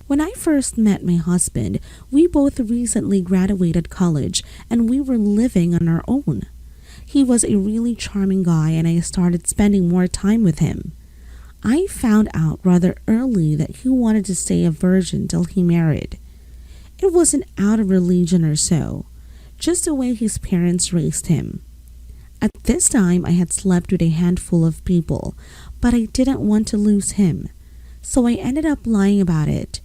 When I first met my husband, we both recently graduated college and we were living on our own. He was a really charming guy and I started spending more time with him. I found out rather early that he wanted to stay a virgin till he married. It wasn't out of religion or so, just the way his parents raised him. At this time, I had slept with a handful of people, but I didn't want to lose him, so I ended up lying about it.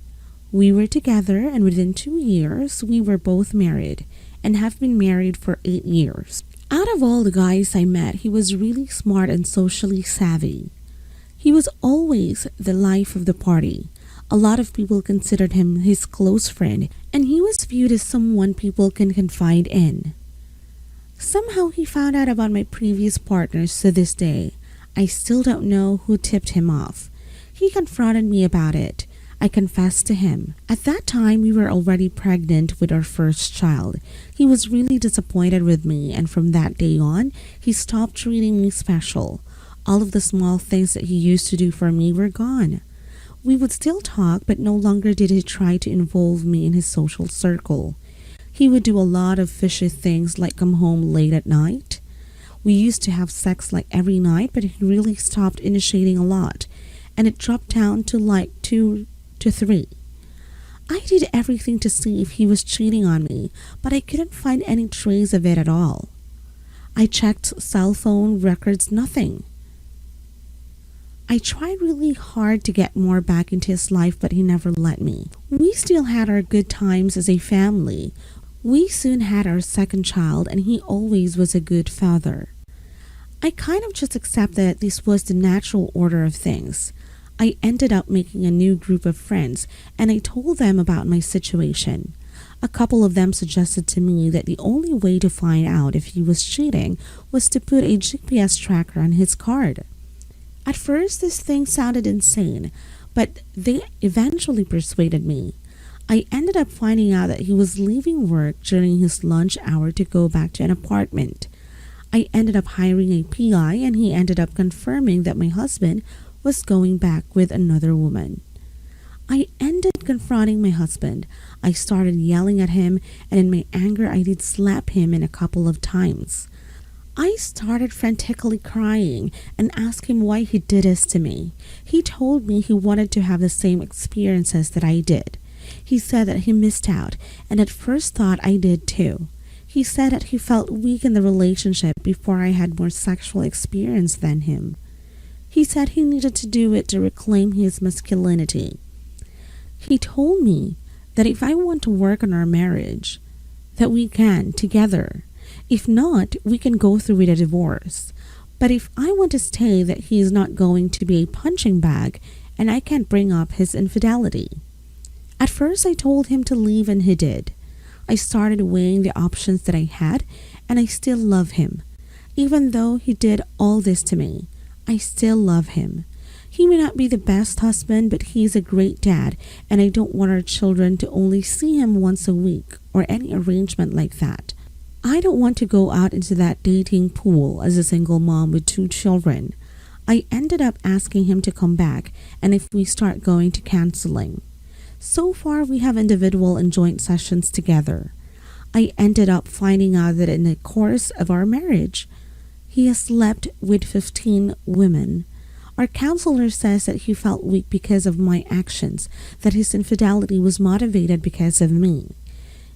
We were together and within 2 years, we were both married and have been married for 8 years. Out of all the guys I met, he was really smart and socially savvy. He was always the life of the party. A lot of people considered him his close friend, and he was viewed as someone people can confide in. Somehow he found out about my previous partners to this day. I still don't know who tipped him off. He confronted me about it. I confessed to him. At that time, we were already pregnant with our first child. He was really disappointed with me, and from that day on, he stopped treating me special. All of the small things that he used to do for me were gone. We would still talk, but no longer did he try to involve me in his social circle. He would do a lot of fishy things like come home late at night. We used to have sex like every night, but he really stopped initiating a lot, and it dropped down to like 2 to 3. I did everything to see if he was cheating on me, but I couldn't find any trace of it at all. I checked cell phone records, nothing. I tried really hard to get more back into his life, but he never let me. We still had our good times as a family. We soon had our second child, and he always was a good father. I kind of just accepted that this was the natural order of things. I ended up making a new group of friends, and I told them about my situation. A couple of them suggested to me that the only way to find out if he was cheating was to put a GPS tracker on his card. At first, this thing sounded insane, but they eventually persuaded me. I ended up finding out that he was leaving work during his lunch hour to go back to an apartment. I ended up hiring a PI, and he ended up confirming that my husband was going back with another woman. I ended confronting my husband. I started yelling at him, and in my anger I did slap him in a couple of times. I started frantically crying and asked him why he did this to me. He told me he wanted to have the same experiences that I did. He said that he missed out, and at first thought I did too. He said that he felt weak in the relationship before I had more sexual experience than him. He said he needed to do it to reclaim his masculinity. He told me that if I want to work on our marriage, that we can together. If not, we can go through with a divorce. But if I want to stay, that he is not going to be a punching bag and I can't bring up his infidelity. At first, I told him to leave and he did. I started weighing the options that I had, and I still love him. Even though he did all this to me, I still love him. He may not be the best husband, but he's a great dad, and I don't want our children to only see him once a week or any arrangement like that. I don't want to go out into that dating pool as a single mom with 2 children. I ended up asking him to come back, and if we start going to counseling. So far, we have individual and joint sessions together. I ended up finding out that in the course of our marriage, he has slept with 15 women. Our counselor says that he felt weak because of my actions, that his infidelity was motivated because of me.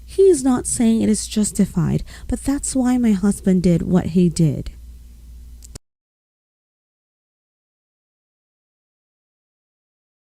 He is not saying it is justified, but that's why my husband did what he did.